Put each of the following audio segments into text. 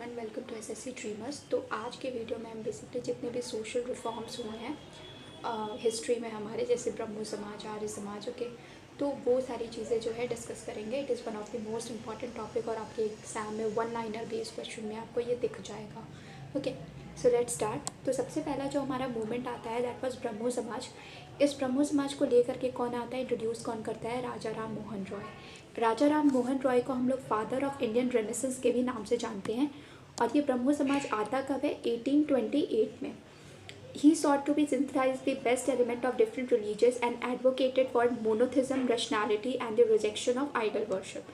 Everyone, welcome to SSC dreamers. तो आज के वीडियो में हम बेसिकली जितने भी सोशल रिफॉर्म्स हुए हैं हिस्ट्री में हमारे, जैसे ब्रह्मो समाज, आर्य समाज, ओके, तो वो सारी चीज़ें जो है डिस्कस करेंगे। It is one of the most important topic और आपके एग्जाम में वन लाइनर बेस्ड क्वेश्चन में आपको ये दिख जाएगा। Okay, so let's start. तो सबसे पहला जो हमारा मूवमेंट आता है दैट वाज ब्रह्मो समाज। इस ब्रह्मो समाज को लेकर के कौन आता है, इंट्रोड्यूस कौन करता है? राजा राम मोहन रॉय। राजा राम मोहन रॉय को हम लोग फादर ऑफ इंडियन रेनेसेंस के भी नाम से जानते हैं। और ये ब्रह्मो समाज आता कब है? 1828 में। He sought to be synthesize the best element of different religions and advocated for monotheism, rationality and the rejection of idol worship.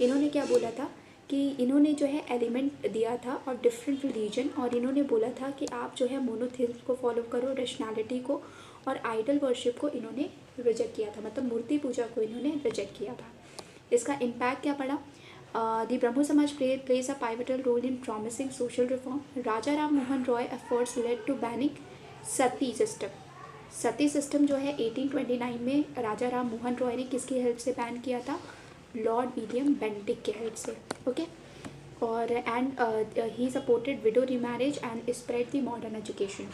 इन्होंने क्या बोला था कि इन्होंने जो है एलिमेंट दिया था और डिफरेंट रिलीजन, और इन्होंने बोला था कि आप जो है मोनोथिज्म को फॉलो करो, रैशनैलिटी को, और आइडल वर्शिप को इन्होंने रिजेक्ट किया था, मतलब मूर्ति पूजा को इन्होंने रिजेक्ट किया था। इसका इम्पैक्ट क्या पड़ा? The Brahmo Samaj plays a pivotal role in promising social reform. Raja Ram Mohan Roy efforts led to banning Sati system. Sati system जो है 1829 में राजा राम मोहन रॉय ने किसकी हेल्प से बैन किया था? लॉर्ड विलियम बेंटिक के हेल्प से। ओके, और and he supported window remarriage and spread the modern education.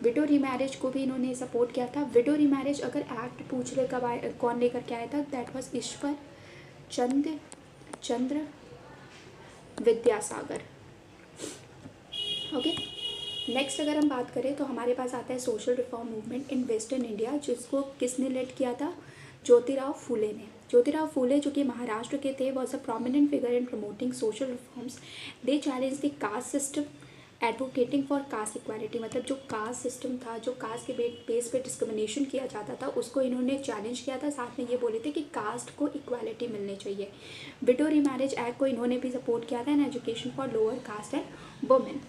Window remarriage को भी इन्होंने सपोर्ट किया था। विडो रीमैरिज अगर एक्ट पूछ ले कब कौन लेकर के आया था, that was Ishwar Chandra Vidyasagar. Okay, next अगर हम बात करें तो हमारे पास आता है social reform movement in western India, जिसको किसने लेड किया था? ज्योतिराव फूले ने। ज्योतिराव फूले जो कि महाराष्ट्र के थे, was a prominent figure in promoting social reforms. They challenge the caste system, advocating for caste equality. मतलब जो कास्ट सिस्टम था, जो कास्ट के बेस पे डिस्क्रिमिनेशन किया जाता था, उसको इन्होंने चैलेंज किया था। साथ में ये बोले थे कि कास्ट को इक्वालिटी मिलनी चाहिए। विडो रीमैरिज एक्ट को इन्होंने भी सपोर्ट किया था, and education for lower caste and women.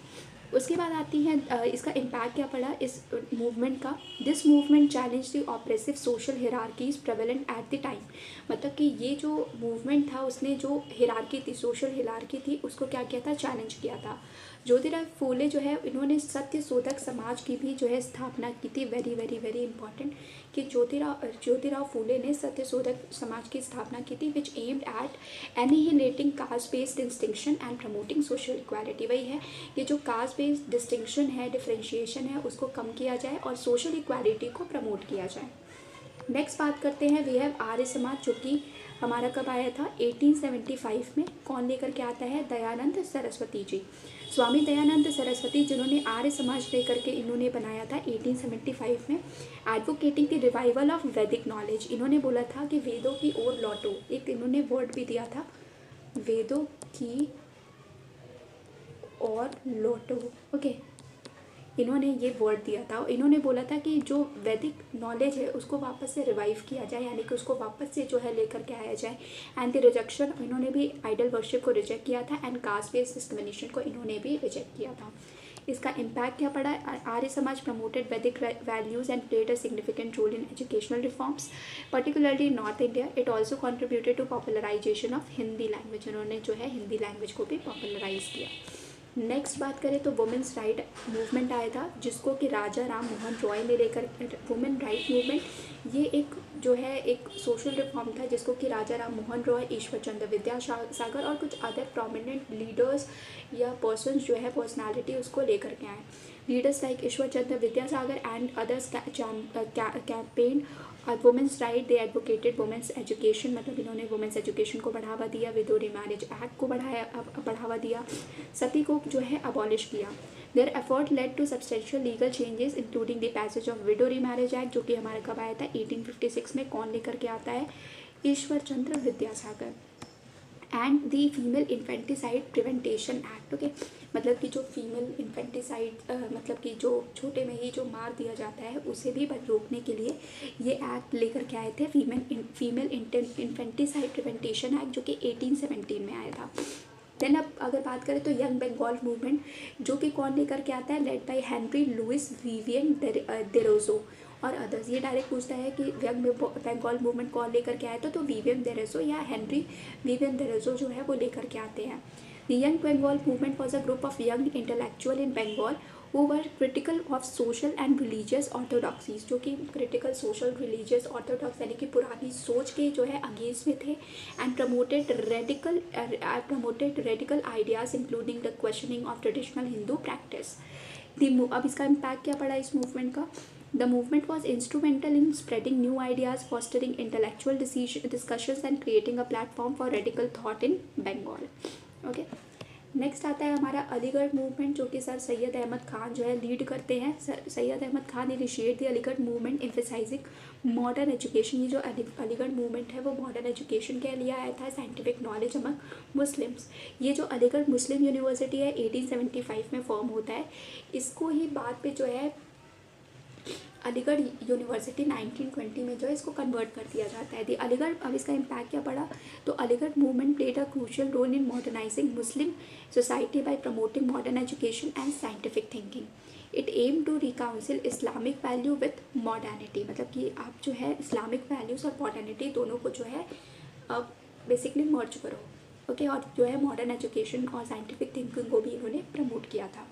उसके बाद आती है इसका इम्पैक्ट क्या पड़ा इस मूवमेंट का? This movement challenge the oppressive social hierarchies prevalent at the time. मतलब कि ये जो मूवमेंट था उसने जो हिरार्की थी, सोशल हिरार्की थी, उसको क्या किया था? चैलेंज किया था। ज्योतिराव फूले जो है इन्होंने सत्य शोधक समाज की भी जो है स्थापना की थी। वेरी वेरी वेरी इंपॉर्टेंट कि ज्योतिराव फूले ने सत्य शोधक समाज की स्थापना की थी, which aimed at annihilating caste based distinction and promoting social equality. वही है कि जो कास्ट बेस्ड डिस्टिंक्शन है, डिफ्रेंशिएशन है, उसको कम किया जाए और सोशल इक्वालिटी को प्रमोट किया जाए। नेक्स्ट बात करते हैं, वी हैव आर्य समाज, जो कि हमारा कब आया था? 1875 में। कौन लेकर के आता है? दयानंद सरस्वती जी। स्वामी दयानंद सरस्वती जिन्होंने आर्य समाज लेकर के इन्होंने बनाया था 1875 में। एडवोकेटिंग द रिवाइवल ऑफ वैदिक नॉलेज। इन्होंने बोला था कि वेदों की ओर लौटो। एक इन्होंने वर्ड भी दिया था, वेदों की ओर लौटो। ओके, इन्होंने ये वर्ड दिया था। इन्होंने बोला था कि जो वैदिक नॉलेज है उसको वापस से रिवाइव किया जाए, यानी कि उसको वापस से जो है लेकर के आया जाए। एंड द रिजेक्शन, इन्होंने भी आइडल वर्शिप को रिजेक्ट किया था, एंड कास्ट बेस्ड डिस्क्रिमिनेशन को इन्होंने भी रिजेक्ट किया था। इसका इम्पैक्ट क्या पड़ा? आर्य Samaj promoted Vedic values and played a significant role in educational reforms, particularly in north India. It also contributed to popularization of Hindi language. उन्होंने जो है हिंदी लैंग्वेज को भी पॉपुलराइज किया। नेक्स्ट बात करें तो वुमेंस राइट मूवमेंट आया था, जिसको कि राजा राम मोहन रॉय ने लेकर। वुमेन राइट मूवमेंट ये एक जो है एक सोशल रिफॉर्म था, जिसको कि राजा राम मोहन रॉय, ईश्वर चंद्र विद्यासागर और कुछ अदर प्रोमिनेंट लीडर्स या पर्सन्स जो है पर्सनालिटी उसको लेकर के आए। Leaders like Ishwar Chandra Vidyasagar and others campaign women's right. They advocated women's education, मतलब इन्होंने वुमेंस एजुकेशन को बढ़ावा दिया। विडो रीमैरिज एक्ट को बढ़ावा दिया। सती को जो है अबॉलिश किया। Their effort led to substantial legal changes including the passage of widow remarriage act, जो कि हमारा कब आया था? 1856 में। कौन लेकर के आता है? Ishwar Chandra Vidyasagar. And the female infanticide prevention act. Okay, मतलब कि जो फीमेल इन्फेंटिसाइड मतलब कि जो छोटे में ही जो मार दिया जाता है उसे भी रोकने के लिए ये एक्ट लेकर के आए थे, फीमेल इन्फेंटिसाइड प्रिवेंटेशन एक्ट, जो कि 1817 में आया था। देन अब अगर बात करें तो यंग बंगाल मूवमेंट, जो कि कौन लेकर के आता है? Led by Henry Louis Vivian Derozio और अदर्स। ये डायरेक्ट पूछता है कि यंग बंगाल मूवमेंट कौन लेकर के आया था, तो विवियन डेरोजो या हेनरी विवियन डेरोजो जो है वो लेकर के आते हैं। The Young Bengal movement was a group of young intellectual in Bengal who were critical of social and religious orthodoxies, जो कि critical social religious orthodox यानी कि पुरानी सोच के जो है अगेंस्ट में थे, and promoted radical ideas including the questioning of traditional Hindu practice. अब इसका इम्पैक्ट क्या पड़ा इस मूवमेंट का? The movement was instrumental in spreading new ideas, fostering intellectual discussions and creating a platform for radical thought in Bengal. Okay. Next आता है हमारा Aligarh movement, जो कि सर सैयद अहमद खान जो है लीड करते हैं. Syed Ahmad Khan initiate the Aligarh movement emphasizing modern education. ये जो अलीगढ़ मूवमेंट है वो मॉडर्न एजुकेशन के लिए आया था, साइंटिफिक नॉलेज अमंग मुस्लिम्स. ये जो अलीगढ़ मुस्लिम यूनिवर्सिटी है 1875 में फॉर्म होता है. इसको ही बाद पे जो है अलीगढ़ यूनिवर्सिटी 1920 में जो है इसको कन्वर्ट कर दिया जाता है. अलीगढ़, अब इसका इम्पैक्ट क्या पड़ा? तो Aligarh movement played a crucial role in modernizing Muslim society by promoting modern education and scientific thinking. It aim to reconcile Islamic value with modernity. मतलब कि आप जो है इस्लामिक वैल्यूज़ और मॉडर्निटी दोनों को जो है बेसिकली मर्ज करो. ओके. और जो है मॉडर्न एजुकेशन और साइंटिफिक थिंकिंग को भी इन्होंने प्रमोट किया था.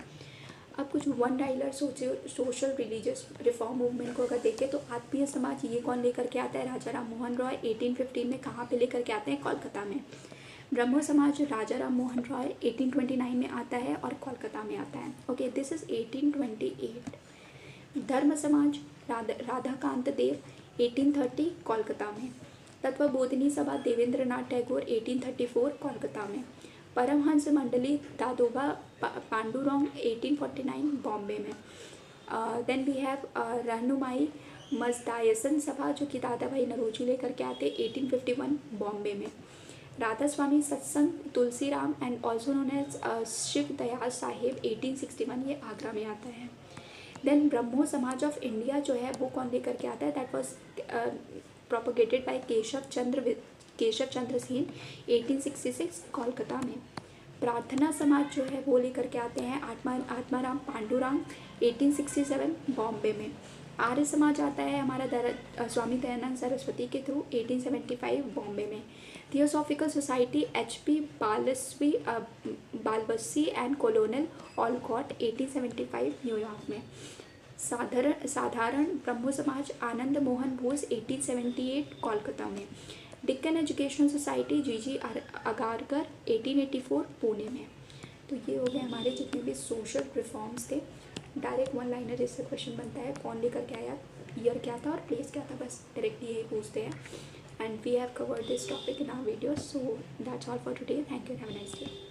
अब कुछ one dialer social religious reform movement को अगर देखें तो आत्मीय समाज ये कौन लेकर के आता है? राजा राम मोहन रॉय 1815 में कहाँ पे लेकर के आते हैं? कोलकाता में. ब्रह्मो समाज राजा राम मोहन रॉय 1829 में आता है और कोलकाता में आता है. Okay, this is 1828. धर्म समाज राधाकांत देव 1830 कोलकाता में. तत्वबोधिनी सभा देवेंद्र नाथ टैगोर 1834 कोलकाता में. परमहंस मंडली दादोबा पांडुरंग 1849 बॉम्बे में. देन वी हैव रहनुमाई मजदायसन सभा, जो कि दादा भाई नरोजी लेकर के आते 1851 बॉम्बे में. Radha Swami Satsang Tulsiram and also known as Shiv Dayal Sahib 1861, ये आगरा में आता है. देन ब्रह्मो समाज ऑफ इंडिया जो है वो कौन लेकर के आता है? That was propagated by Keshav Chandra Sen 1866 Kolkata में. प्रार्थना समाज जो है वो लेकर के आते हैं आत्माराम पांडुरंग 1867 बॉम्बे में. आर्य समाज आता है हमारा स्वामी दयानंद सरस्वती के थ्रू 1875 बॉम्बे में. Theosophical society HP Blavatsky and colonel Olcott 1875 New York में. साधारण ब्रह्मो समाज आनंद मोहन बोस 1878 कोलकाता में. Deccan educational society GG Agarkar 1884 Pune में. तो ये हो गए हमारे जितने भी सोशल रिफॉर्म्स थे. डायरेक्ट वन लाइनर इससे क्वेश्चन बनता है, कौन लेकर के आया, ईयर क्या था और प्लेस क्या था, बस डायरेक्टली यही पूछते हैं. And we have covered this topic in our video. So that's all for today. Thank you. Have a nice day.